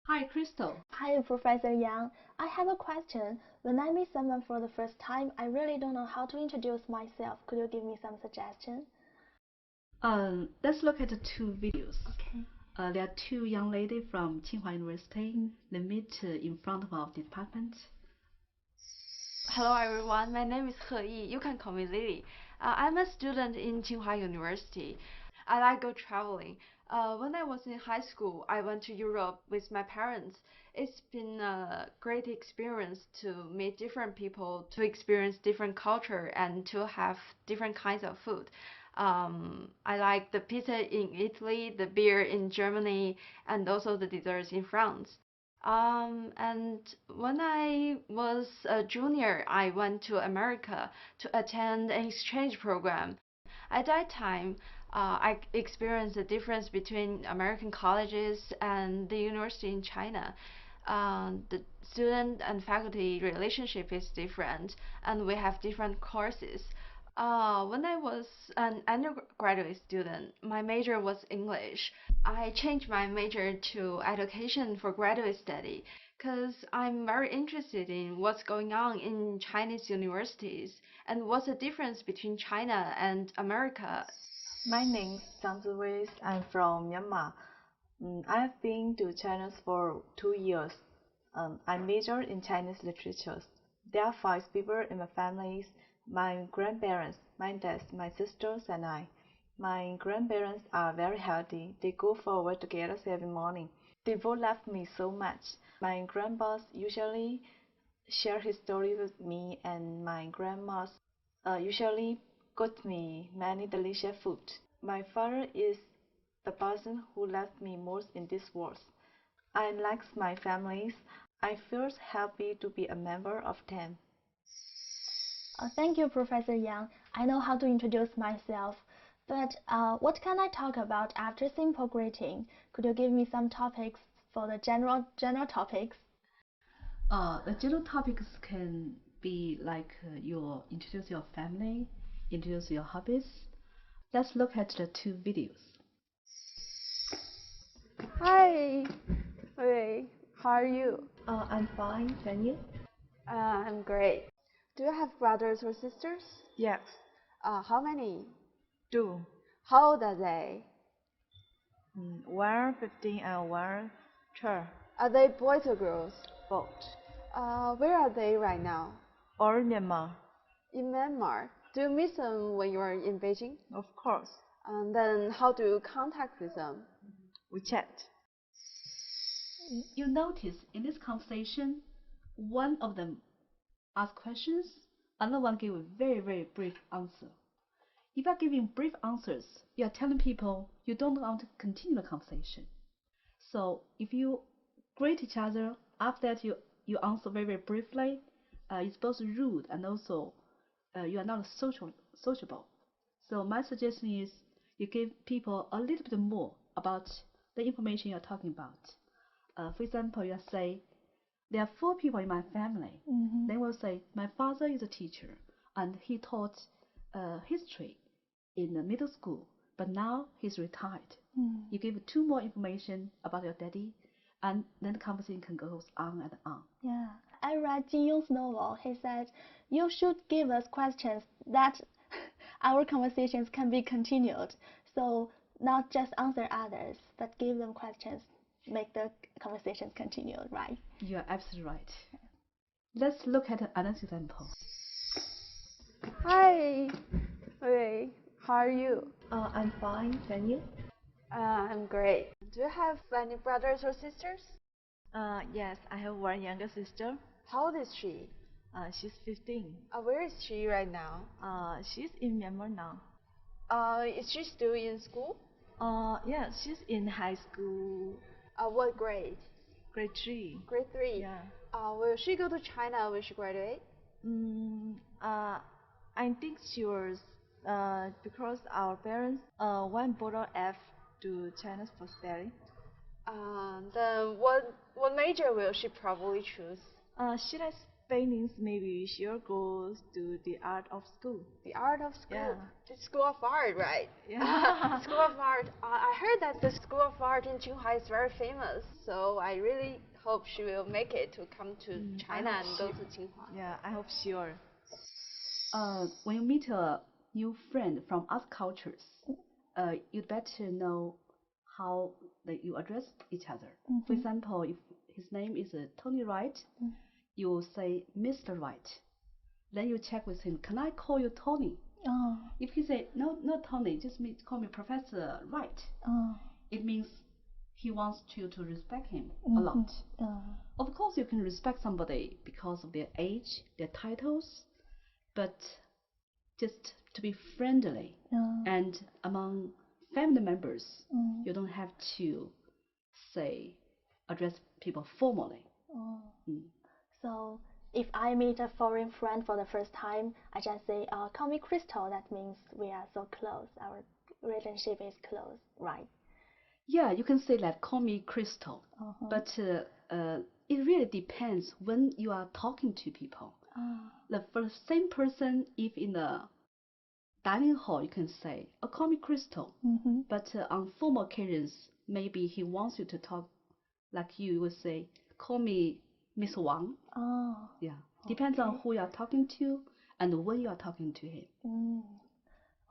Hi, Crystal. Hi, Professor Yang. I have a question. When I meet someone for the first time, I really don't know how to introduce myself. Could you give me some suggestion? Let's look at the two videos. Okay. There are two young ladies from Tsinghua University. Mm. They meet in front of our department. Hello everyone, my name is He Yi. You can call me Lily. I'm a student in Tsinghua University. I like go traveling. When I was in high school, I went to Europe with my parents. It's been a great experience to meet different people, to experience different culture, and to have different kinds of food. I like the pizza in Italy, the beer in Germany, and also the desserts in France. And when I was a junior, I went to America to attend an exchange program. At that time, I experienced the difference between American colleges and the university in China. The student and faculty relationship is different, and we have different courses. When I was an undergraduate student, my major was English. I changed my major to education for graduate study because I'm very interested in what's going on in Chinese universities and what's the difference between China and America. My name is Zhang. I'm from Myanmar. I've been to China for 2 years. I major in Chinese literature. There are five people in my family: my grandparents, my dad, my sisters, and I. My grandparents are very healthy. They go for work together every morning. They both love me so much. My grandpas usually share his story with me, and my grandmas usually got me many delicious food. My father is the person who loved me most in this world. I like my families. I feel happy to be a member of them. Thank you, Professor Yang. I know how to introduce myself, but what can I talk about after simple greeting? Could you give me some topics for the general topics? The general topics can be like your introduce your family, introduce your hobbies. Let's look at the two videos. Hi, hey, how are you? I'm fine, and you? I'm great. Do you have brothers or sisters? Yes, How many? do. How old are they? One 15 and one 12. Are they boys or girls? Both. Where are they right now? Or Myanmar, In Myanmar. Do you miss them when you are in Beijing? of course. And then how do you contact with them? We chat. You notice in this conversation, one of them asks questions, another one give a very brief answer. If you are giving brief answers, you are telling people you don't want to continue the conversation. So if you greet each other, after that you answer very briefly, it's both rude and also you are not sociable. So my suggestion is you give people a little bit more about the information you're talking about. For example, you say, there are four people in my family. Mm-hmm. They will say, my father is a teacher and he taught history in the middle school, but now he's retired. You give two more information about your daddy, and then the conversation can go on and on. Yeah, I read Jin Yong's novel. He said, you should give us questions that our conversations can be continued. So not just answer others, but give them questions, make the conversations continued, right? You are absolutely right. Let's look at another example. Hi, hey, how are you? I'm fine, and you? I'm great. Do you have any brothers or sisters? Yes, I have one younger sister. How old is she? She's 15. Where is she right now? She's in Myanmar now. Is she still in school? Yeah, she's in high school, What grade? grade 3. Grade 3. Yeah. Will she go to China when she graduate? I think she was because our parents went border F to China for study. Then what major will she probably choose? She likes Paintings maybe sure goes to the art of school. The art of school. Yeah. The School of Art, right? Yeah. School of Art. I heard that the School of Art in Tsinghua is very famous. So I really hope she will make it to come to China I and hope go she- to Tsinghua. Yeah, I hope sure. When you meet a new friend from other cultures, you'd better know how you address each other. For example, if his name is Tony Wright, you will say Mr. Wright. Then you check with him, can I call you Tony? Oh. If he say, no, not Tony, just call me Professor Wright, Oh. it means he wants you to respect him a lot. Of course, you can respect somebody because of their age, their titles, but just to be friendly. And among family members, you don't have to address people formally. So if I meet a foreign friend for the first time, I just say, call me Crystal. That means we are so close. Our relationship is close, right? Yeah, you can say that, call me Crystal. But it really depends when you are talking to people. For the same person, if in the dining hall, you can say, call me Crystal. But on formal occasions, maybe he wants you to talk like you would say, call me Miss Wang. Yeah, depends on who you are talking to and when you are talking to him.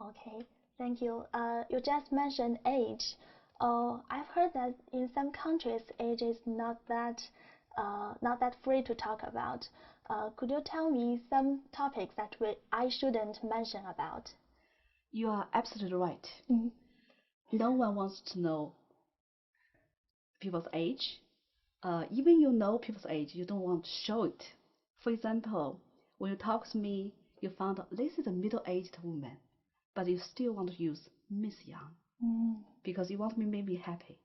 Okay, thank you. You just mentioned age. I've heard that in some countries, age is not that free to talk about. Could you tell me some topics that I shouldn't mention about? You are absolutely right. No one wants to know people's age. Even you know people's age, you don't want to show it. For example, when you talk to me, you found out this is a middle-aged woman, but you still want to use Miss Yang because you want me to make me happy.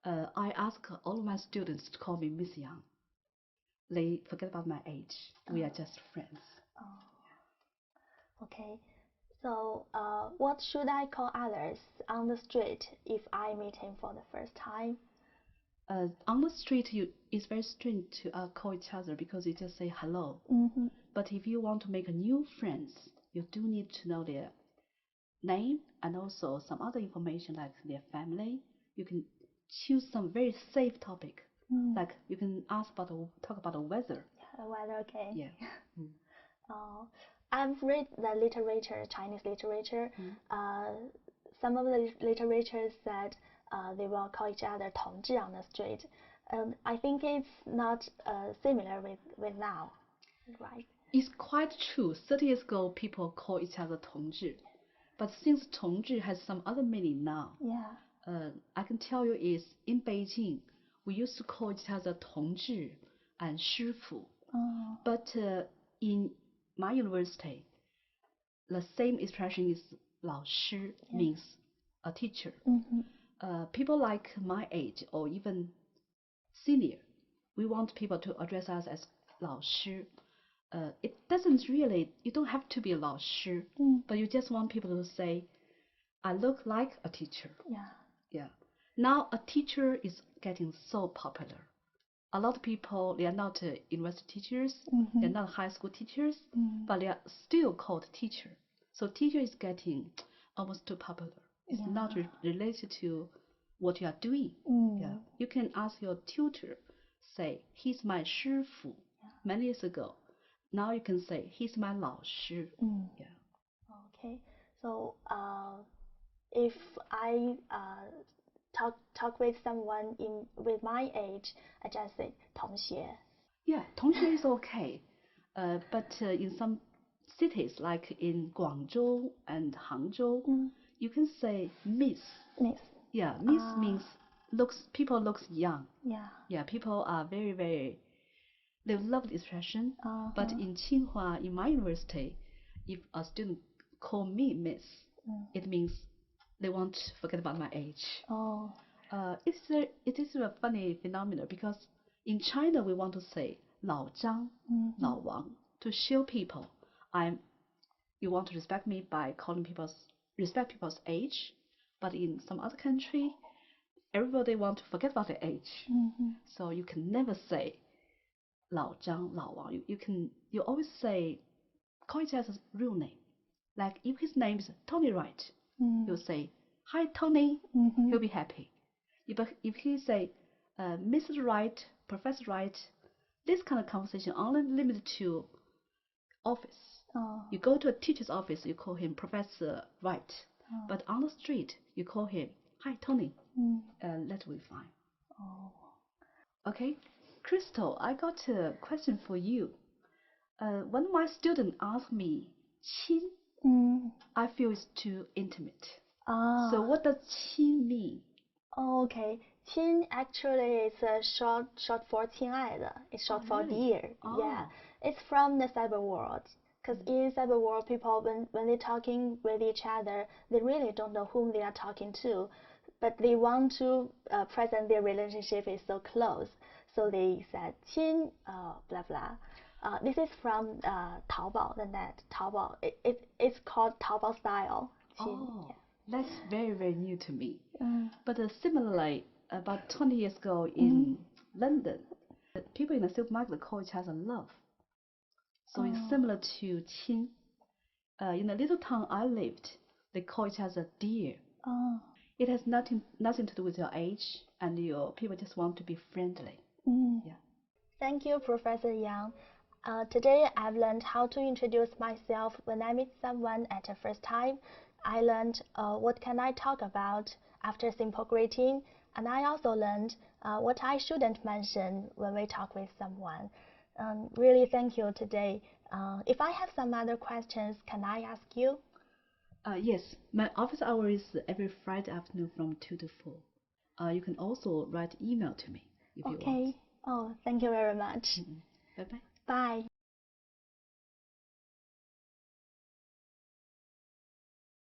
I ask all of my students to call me Miss Yang. They forget about my age. We are just friends. Okay. So, what should I call others on the street if I meet him for the first time? On the street, it's very strange to call each other because you just say hello. But if you want to make a new friends, you do need to know their name and also some other information like their family. You can choose some very safe topic, like you can talk about the weather. The weather, okay. Yeah. I've read the literature, Chinese literature. Some of the literature said they will call each other 同志 on the street. I think it's not similar with now, right? It's quite true. 30 years ago, people call each other 同志. But since 同志 has some other meaning now, I can tell you is in Beijing, we used to call each other 同志 and 师傅. But in my university, the same expression is 老师 means a teacher. People like my age or even senior, we want people to address us as 老师. It doesn't really, you don't have to be a 老师, but you just want people to say, I look like a teacher. Yeah. Now a teacher is getting so popular. A lot of people, they are not university teachers, they're not high school teachers, but they are still called teacher. So teacher is getting almost too popular. It's not related to what you are doing. Yeah. You can ask your tutor, say, he's my 师傅 many years ago. Now you can say, he's my 老师. Yeah. Okay. So if I talk with someone with my age, I just say 同学. Yeah, 同学 is okay. But in some cities, like in Guangzhou and Hangzhou, you can say Miss. Miss. Yeah, Miss means people looks young. Yeah. People are very, very, they love the expression. But in Tsinghua, in my university, if a student call me Miss, it means they want to forget about my age. It is a funny phenomenon because in China we want to say 老张, 老王 to show people you want to respect me by respect people's age. But in some other country, everybody want to forget about their age. So you can never say 老张, 老王. You always say, call each other's real name. Like if his name is Tony Wright, you'll say, hi Tony, he'll be happy. If he say, Mrs. Wright, Professor Wright, this kind of conversation only limited to office. You go to a teacher's office, you call him Professor Wright. But on the street, you call him, hi Tony. That will be fine. Okay, Crystal, I got a question for you. When my student asked me, 亲, I feel it's too intimate. So what does 亲 mean? Okay, 亲 actually is a short for 亲爱的. It's short for dear. Yeah, it's from the cyber world. Because in cyber world, people when they're talking with each other, they really don't know whom they are talking to, but they want to present their relationship is so close. So they said 亲 blah blah. This is from Taobao, the net. Taobao. It's called Taobao style. 亲. Yeah. That's very, very new to me. But similarly, about 20 years ago in London, people in the supermarket call each other love. So it's similar to 亲. In the little town I lived, they call each other dear. It has nothing to do with your age, and your people just want to be friendly. Yeah. Thank you, Professor Yang. Today I've learned how to introduce myself when I meet someone at the first time. I learned what can I talk about after simple greeting, and I also learned what I shouldn't mention when we talk with someone. Really thank you today. If I have some other questions, can I ask you? Yes, my office hour is every Friday afternoon from 2 to 4. You can also write email to me if you want. Okay. Oh, thank you very much. Bye-bye. Bye.